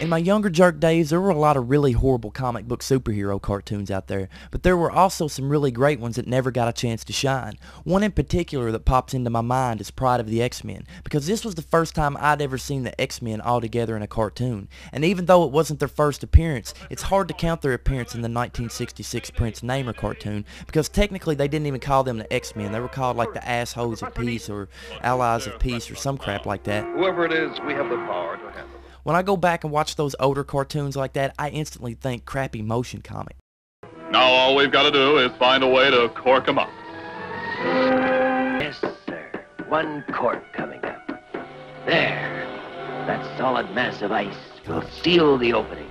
In my younger jerk days, there were a lot of really horrible comic book superhero cartoons out there, but there were also some really great ones that never got a chance to shine. One in particular that pops into my mind is Pryde of the X-Men, because this was the first time I'd ever seen the X-Men all together in a cartoon. And even though it wasn't their first appearance, it's hard to count their appearance in the 1966 Prince Namer cartoon, because technically they didn't even call them the X-Men. They were called like the Assholes of Peace or Allies of Peace or some crap like that. Whoever it is, we have the power to handle it. When I go back and watch those older cartoons like that, I instantly think crappy motion comic. Now all we've got to do is find a way to cork them up. Yes, sir. One cork coming up. There. That solid mass of ice will seal the opening.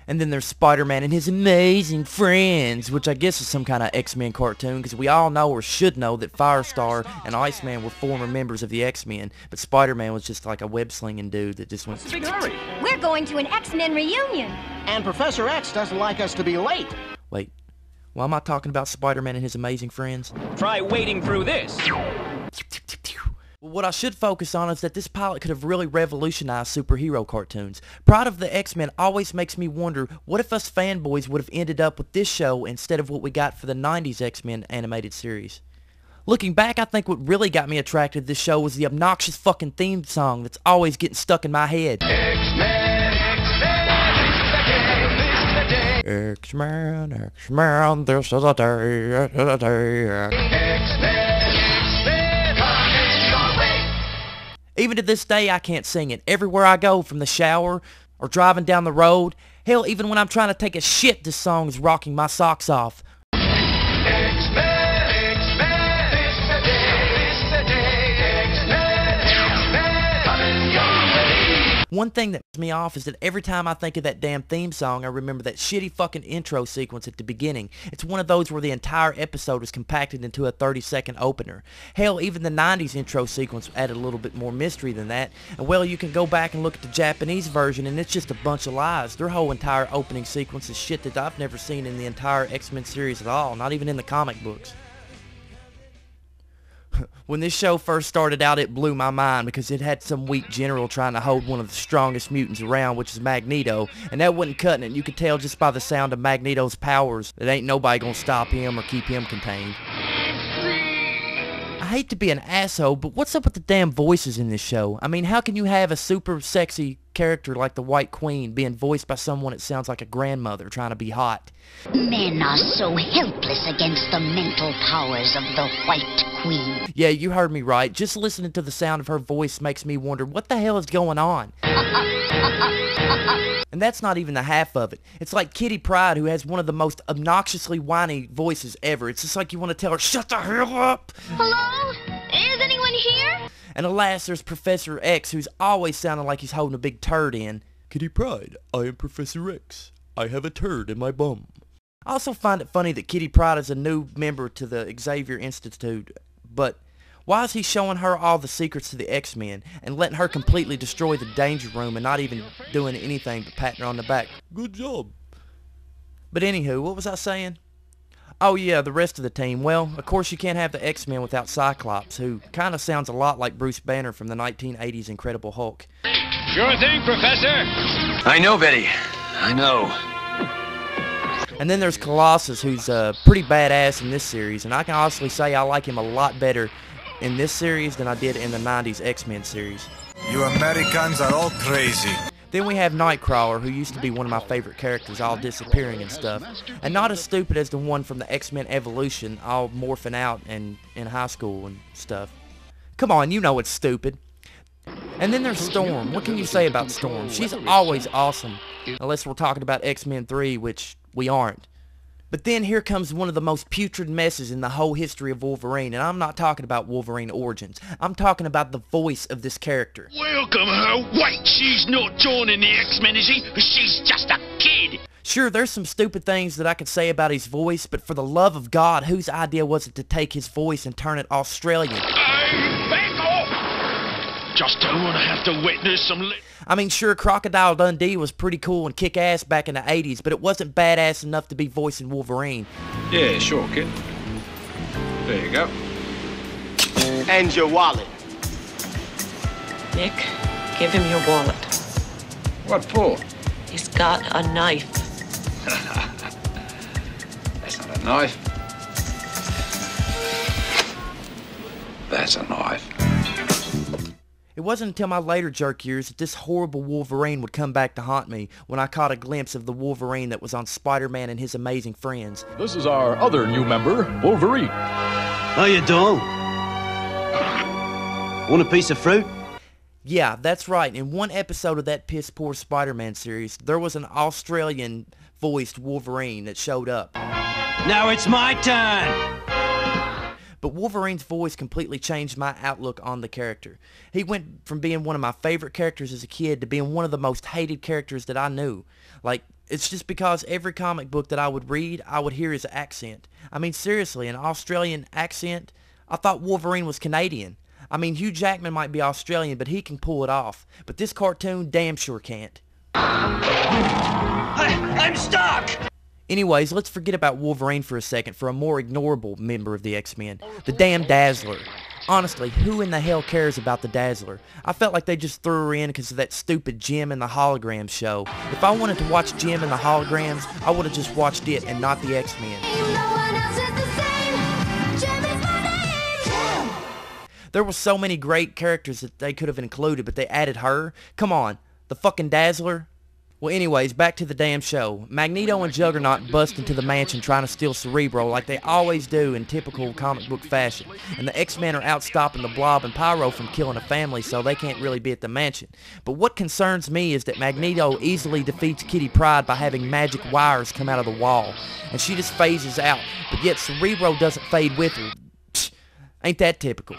And then there's Spider-Man and his amazing friends, which I guess is some kind of X-Men cartoon, because we all know or should know that Firestar and Iceman were former members of the X-Men, but Spider-Man was just like a web-slinging dude that just went... Big hurry! We're going to an X-Men reunion. And Professor X doesn't like us to be late. Wait, why am I talking about Spider-Man and his amazing friends? Try wading through this. Well, what I should focus on is that this pilot could have really revolutionized superhero cartoons. Pryde of the X-Men always makes me wonder, what if us fanboys would have ended up with this show instead of what we got for the 90s X-Men animated series? Looking back, I think what really got me attracted to this show was the obnoxious fucking theme song that's always getting stuck in my head. X-Men, X-Men, X-Men, this is a day, this is a day. Even to this day, I can't sing it. Everywhere I go, from the shower or driving down the road, hell, even when I'm trying to take a shit, this song is rocking my socks off. One thing that pisses me off is that every time I think of that damn theme song, I remember that shitty fucking intro sequence at the beginning. It's one of those where the entire episode was compacted into a 30-second opener. Hell, even the 90s intro sequence added a little bit more mystery than that. And well, you can go back and look at the Japanese version and it's just a bunch of lies. Their whole entire opening sequence is shit that I've never seen in the entire X-Men series at all, not even in the comic books. When this show first started out, it blew my mind because it had some weak general trying to hold one of the strongest mutants around, which is Magneto, and that wasn't cutting it. You could tell just by the sound of Magneto's powers that ain't nobody gonna stop him or keep him contained. I hate to be an asshole, but what's up with the damn voices in this show? I mean, how can you have a super sexy character like the White Queen being voiced by someone that sounds like a grandmother trying to be hot? Men are so helpless against the mental powers of the White Queen. Yeah, you heard me right. Just listening to the sound of her voice makes me wonder what the hell is going on. And that's not even the half of it. It's like Kitty Pryde, who has one of the most obnoxiously whiny voices ever. It's just like you want to tell her, shut the hell up! Hello? Is anyone here? And alas, there's Professor X, who's always sounding like he's holding a big turd in. Kitty Pryde, I am Professor X. I have a turd in my bum. I also find it funny that Kitty Pryde is a new member to the Xavier Institute, but why is he showing her all the secrets to the X-Men and letting her completely destroy the Danger Room and not even doing anything but patting her on the back? Good job. But anywho, what was I saying? Oh yeah, the rest of the team. Well, of course you can't have the X-Men without Cyclops, who kind of sounds a lot like Bruce Banner from the 1980s Incredible Hulk. Sure thing, Professor. I know, Betty. I know. And then there's Colossus, who's pretty badass in this series, and I can honestly say I like him a lot better in this series than I did in the 90s X-Men series. You Americans are all crazy. Then we have Nightcrawler, who used to be one of my favorite characters, all disappearing and stuff. And not as stupid as the one from the X-Men Evolution, all morphing out and in high school and stuff. Come on, you know it's stupid. And then there's Storm. What can you say about Storm? She's always awesome. Unless we're talking about X-Men 3, which we aren't. But then here comes one of the most putrid messes in the whole history of Wolverine, and I'm not talking about Wolverine Origins. I'm talking about the voice of this character. Welcome her. Wait, she's not joining the X-Men, is she? She's just a kid. Sure, there's some stupid things that I could say about his voice, but for the love of God, whose idea was it to take his voice and turn it Australian? Hey, back off! Just don't want to have to witness some... I mean, sure, Crocodile Dundee was pretty cool and kick-ass back in the 80s, but it wasn't badass enough to be voicing Wolverine. Yeah, sure, kid. There you go. And your wallet. Nick, give him your wallet. What for? He's got a knife. That's not a knife. That's a knife. It wasn't until my later jerk years that this horrible Wolverine would come back to haunt me when I caught a glimpse of the Wolverine that was on Spider-Man and His Amazing Friends. This is our other new member, Wolverine. How you doing? Want a piece of fruit? Yeah, that's right. In one episode of that piss-poor Spider-Man series, there was an Australian-voiced Wolverine that showed up. Now it's my turn! But Wolverine's voice completely changed my outlook on the character. He went from being one of my favorite characters as a kid to being one of the most hated characters that I knew. Like, it's just because every comic book that I would read, I would hear his accent. I mean, seriously, an Australian accent? I thought Wolverine was Canadian. I mean, Hugh Jackman might be Australian, but he can pull it off. But this cartoon damn sure can't. I'm stuck! Anyways, let's forget about Wolverine for a second for a more ignorable member of the X-Men. The damn Dazzler. Honestly, who in the hell cares about the Dazzler? I felt like they just threw her in because of that stupid Jim and the Holograms show. If I wanted to watch Jim and the Holograms, I would have just watched it and not the X-Men. There were so many great characters that they could have included, but they added her? Come on, the fucking Dazzler? Well, anyways, back to the damn show. Magneto and Juggernaut bust into the mansion trying to steal Cerebro like they always do in typical comic book fashion. And the X-Men are out stopping the Blob and Pyro from killing a family, so they can't really be at the mansion. But what concerns me is that Magneto easily defeats Kitty Pryde by having magic wires come out of the wall. And she just phases out, but yet Cerebro doesn't fade with her. Psh, ain't that typical?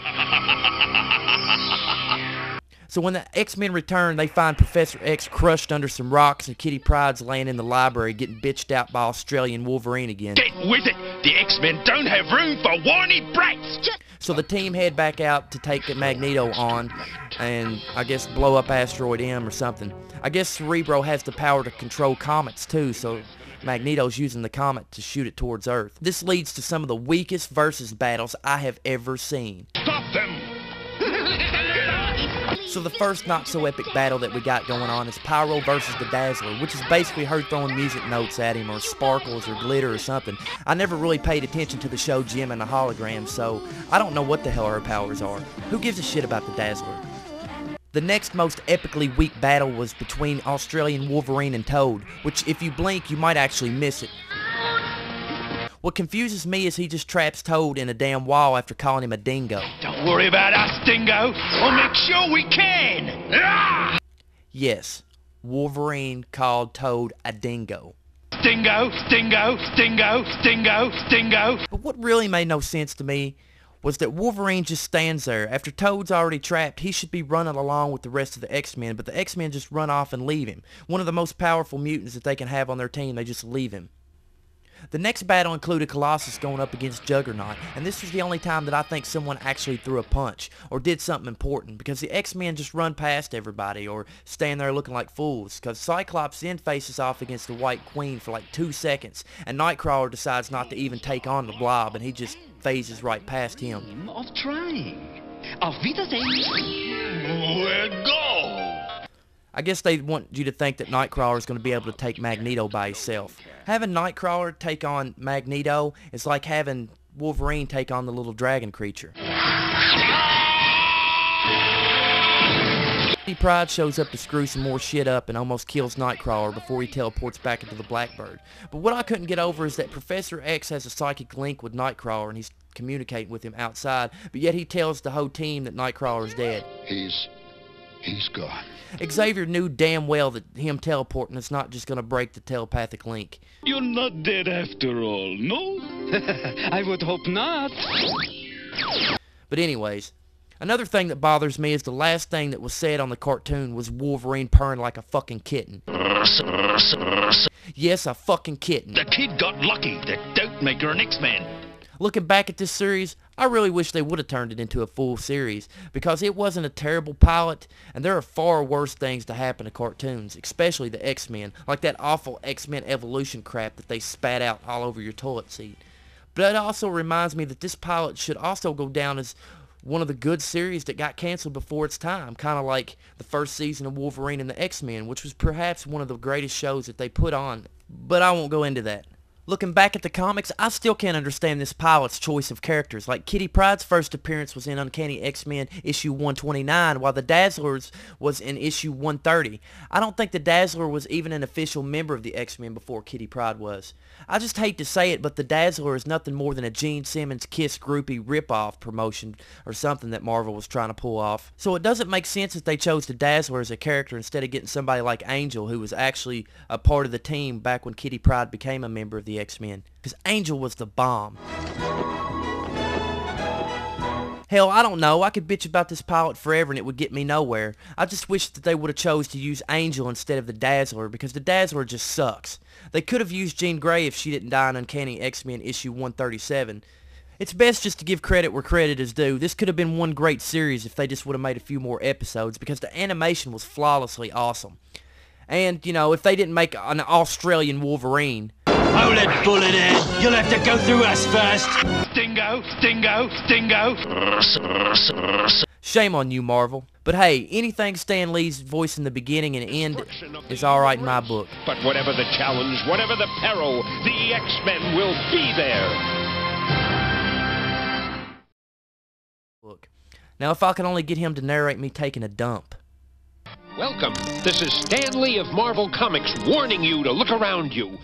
So when the X-Men return, they find Professor X crushed under some rocks and Kitty Pryde's laying in the library getting bitched out by Australian Wolverine again. Get with it! The X-Men don't have room for whiny brats! So the team head back out to take Magneto on and I guess blow up Asteroid M or something. I guess Cerebro has the power to control comets too, so Magneto's using the comet to shoot it towards Earth. This leads to some of the weakest versus battles I have ever seen. Stop them! So the first not-so-epic battle that we got going on is Pyro versus the Dazzler, which is basically her throwing music notes at him or sparkles or glitter or something. I never really paid attention to the show Jim and the Holograms, so I don't know what the hell her powers are. Who gives a shit about the Dazzler? The next most epically weak battle was between Australian Wolverine and Toad, which if you blink, you might actually miss it. What confuses me is he just traps Toad in a damn wall after calling him a dingo. Don't worry about us, dingo. I'll make sure we can. Ah! Yes, Wolverine called Toad a dingo. Dingo, dingo, dingo, dingo, dingo. But what really made no sense to me was that Wolverine just stands there. After Toad's already trapped, he should be running along with the rest of the X-Men, but the X-Men just run off and leave him. One of the most powerful mutants that they can have on their team, they just leave him. The next battle included Colossus going up against Juggernaut, and this was the only time that I think someone actually threw a punch or did something important, because the X-Men just run past everybody or stand there looking like fools, because Cyclops then faces off against the White Queen for like 2 seconds, and Nightcrawler decides not to even take on the Blob, and he just phases right past him. Of trying. Auf Wiedersehen. Where'd go? I guess they want you to think that Nightcrawler is going to be able to take Magneto by himself. Having Nightcrawler take on Magneto is like having Wolverine take on the little dragon creature. Pryde shows up to screw some more shit up and almost kills Nightcrawler before he teleports back into the Blackbird. But what I couldn't get over is that Professor X has a psychic link with Nightcrawler and he's communicating with him outside, but yet he tells the whole team that Nightcrawler is dead. He's gone. Xavier knew damn well that him teleporting is not just going to break the telepathic link. You're not dead after all, no? I would hope not. But anyways, another thing that bothers me is the last thing that was said on the cartoon was Wolverine purring like a fucking kitten. Yes, a fucking kitten. The kid got lucky. The don't make her an X-Man. Looking back at this series, I really wish they would have turned it into a full series, because it wasn't a terrible pilot, and there are far worse things to happen to cartoons, especially the X-Men, like that awful X-Men evolution crap that they spat out all over your toilet seat. But it also reminds me that this pilot should also go down as one of the good series that got canceled before its time, kind of like the first season of Wolverine and the X-Men, which was perhaps one of the greatest shows that they put on, but I won't go into that. Looking back at the comics, I still can't understand this pilot's choice of characters. Like, Kitty Pryde's first appearance was in Uncanny X-Men issue 129, while the Dazzler's was in issue 130. I don't think the Dazzler was even an official member of the X-Men before Kitty Pryde was. I just hate to say it, but the Dazzler is nothing more than a Gene Simmons Kiss groupie ripoff promotion or something that Marvel was trying to pull off. So it doesn't make sense that they chose the Dazzler as a character instead of getting somebody like Angel, who was actually a part of the team back when Kitty Pryde became a member of the X-Men, because Angel was the bomb. Hell, I don't know. I could bitch about this pilot forever and it would get me nowhere. I just wish that they would have chose to use Angel instead of the Dazzler, because the Dazzler just sucks. They could have used Jean Grey if she didn't die in Uncanny X-Men issue 137. It's best just to give credit where credit is due. This could have been one great series if they just would have made a few more episodes, because the animation was flawlessly awesome. And, you know, if they didn't make an Australian Wolverine... Hold it, bullet head. You'll have to go through us first. Dingo, dingo, dingo. Shame on you, Marvel. But hey, anything Stan Lee's voice in the beginning and end is alright in my book. But whatever the challenge, whatever the peril, the X-Men will be there. Look, now if I could only get him to narrate me taking a dump. Welcome. This is Stan Lee of Marvel Comics warning you to look around you.